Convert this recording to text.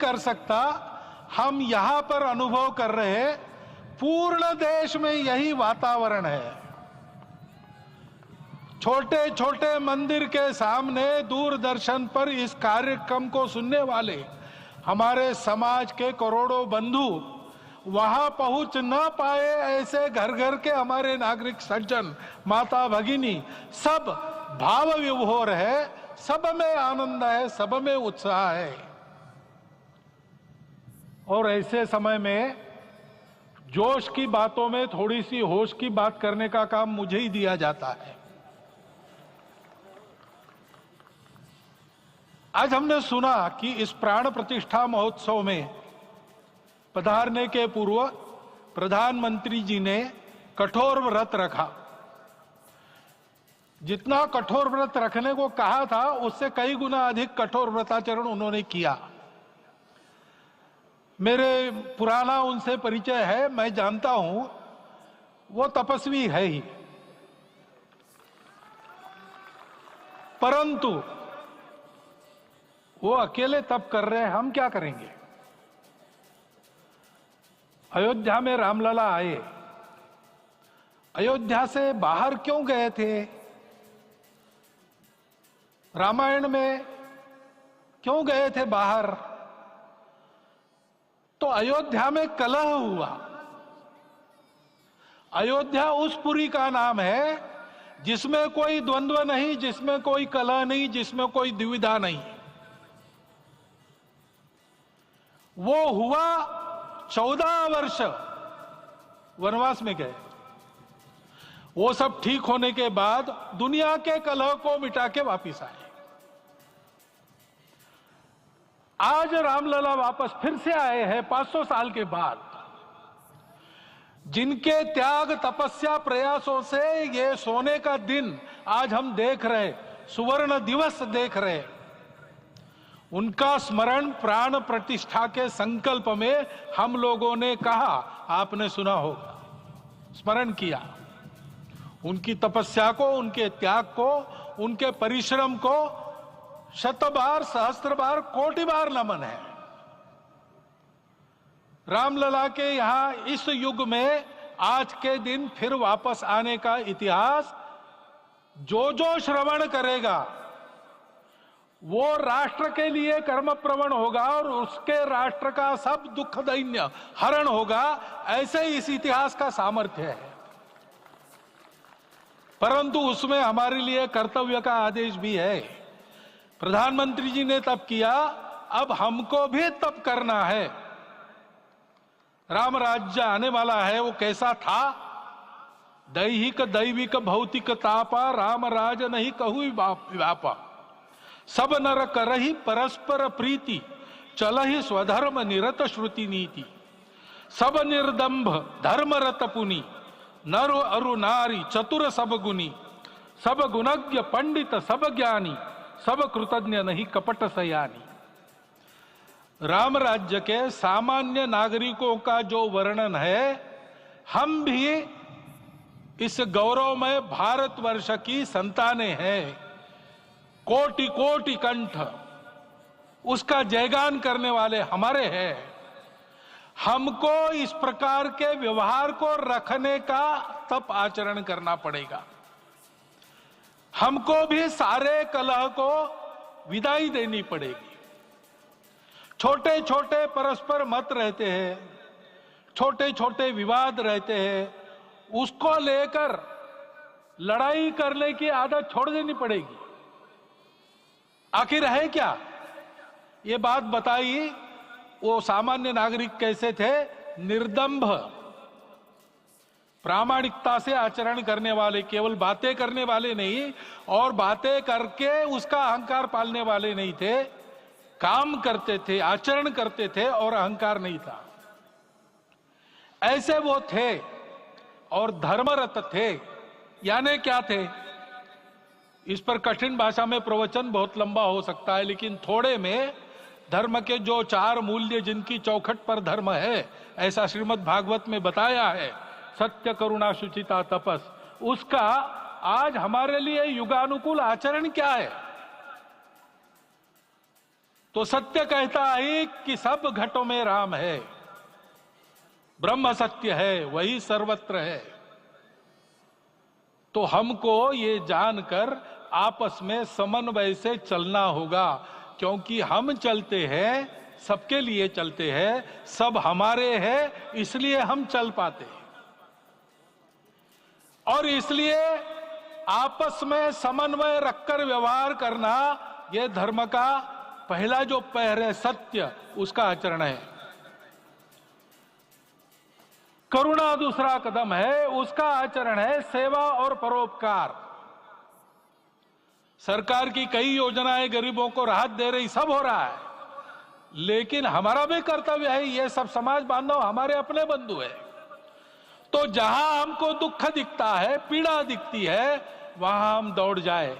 कर सकता। हम यहां पर अनुभव कर रहे हैं, पूर्ण देश में यही वातावरण है। छोटे छोटे मंदिर के सामने दूरदर्शन पर इस कार्यक्रम को सुनने वाले हमारे समाज के करोड़ों बंधु वहां पहुंच न पाए, ऐसे घर घर के हमारे नागरिक सज्जन, माता भगिनी सब भाव विभोर है, सब में आनंद है, सब में उत्साह है। और ऐसे समय में जोश की बातों में थोड़ी सी होश की बात करने का काम मुझे ही दिया जाता है। आज हमने सुना कि इस प्राण प्रतिष्ठा महोत्सव में पधारने के पूर्व प्रधानमंत्री जी ने कठोर व्रत रखा। जितना कठोर व्रत रखने को कहा था, उससे कई गुना अधिक कठोर व्रताचरण उन्होंने किया। मेरे पुराना उनसे परिचय है, मैं जानता हूं वो तपस्वी है ही, परंतु वो अकेले तप कर रहे हैं, हम क्या करेंगे। अयोध्या में रामलला आए, अयोध्या से बाहर क्यों गए थे, रामायण में क्यों गए थे बाहर, तो अयोध्या में कलह हुआ। अयोध्या उस पुरी का नाम है जिसमें कोई द्वंद्व नहीं, जिसमें कोई कलह नहीं, जिसमें कोई दुविधा नहीं। वो हुआ 14 वर्ष वनवास में गए। वो सब ठीक होने के बाद दुनिया के कलह को मिटा के वापिस आए। आज रामलला वापस फिर से आए हैं 500 साल के बाद। जिनके त्याग, तपस्या, प्रयासों से ये सोने का दिन आज हम देख रहे, सुवर्ण दिवस देख रहे, उनका स्मरण प्राण प्रतिष्ठा के संकल्प में हम लोगों ने कहा, आपने सुना होगा, स्मरण किया। उनकी तपस्या को, उनके त्याग को, उनके परिश्रम को शत बार, सहस्त्र बार, कोटि बार नमन है। रामलला के यहां इस युग में आज के दिन फिर वापस आने का इतिहास जो जो श्रवण करेगा वो राष्ट्र के लिए कर्म प्रवण होगा और उसके राष्ट्र का सब दुख दैन्य हरण होगा। ऐसे इस इतिहास का सामर्थ्य है। परंतु उसमें हमारे लिए कर्तव्य का आदेश भी है। प्रधानमंत्री जी ने तप किया, अब हमको भी तप करना है। राम राज्य आने वाला है, वो कैसा था, दैहिक दैविक भौतिक तापा, राम राज नहीं कहु व्यापा, सब नर करहि परस्पर प्रीति, चलहि स्वधर्म निरत श्रुति नीति, सब निर्दंभ धर्म रत पुनि, नर अरु नारी चतुर सब गुनी, सब गुणज्ञ पंडित सब ज्ञानी, सब कृतज्ञ नहीं कपट सयानी। राम राज्य के सामान्य नागरिकों का जो वर्णन है, हम भी इस गौरवमय भारतवर्ष की संतानें हैं। कोटि कोटि कंठ उसका जयगान करने वाले हमारे हैं। हमको इस प्रकार के व्यवहार को रखने का तप आचरण करना पड़ेगा। हमको भी सारे कलह को विदाई देनी पड़ेगी। छोटे छोटे परस्पर मत रहते हैं, छोटे छोटे विवाद रहते हैं, उसको लेकर लड़ाई करने की आदत छोड़ देनी पड़ेगी। आखिर है क्या, ये बात बताइए। वो सामान्य नागरिक कैसे थे, निर्दंभ प्रामाणिकता से आचरण करने वाले, केवल बातें करने वाले नहीं और बातें करके उसका अहंकार पालने वाले नहीं थे, काम करते थे, आचरण करते थे और अहंकार नहीं था। ऐसे वो थे और धर्मरत थे। यानी क्या थे, इस पर कठिन भाषा में प्रवचन बहुत लंबा हो सकता है, लेकिन थोड़े में धर्म के जो 4 मूल्य जिनकी चौखट पर धर्म है, ऐसा श्रीमद् भागवत में बताया है, सत्य करुणा शुचिता तपस, उसका आज हमारे लिए युगानुकूल आचरण क्या है। तो सत्य कहता है कि सब घटों में राम है, ब्रह्म सत्य है, वही सर्वत्र है। तो हमको ये जानकर आपस में समन्वय से चलना होगा, क्योंकि हम चलते हैं, सबके लिए चलते हैं, सब हमारे हैं, इसलिए हम चल पाते हैं। और इसलिए आपस में समन्वय रखकर व्यवहार करना, यह धर्म का पहला जो पैर है, सत्य, उसका आचरण है। करुणा दूसरा कदम है, उसका आचरण है सेवा और परोपकार। सरकार की कई योजनाएं गरीबों को राहत दे रही, सब हो रहा है, लेकिन हमारा भी कर्तव्य है, ये सब समाज बांधव हमारे अपने बंधु है। तो जहां हमको दुख दिखता है, पीड़ा दिखती है, वहां हम दौड़ जाए।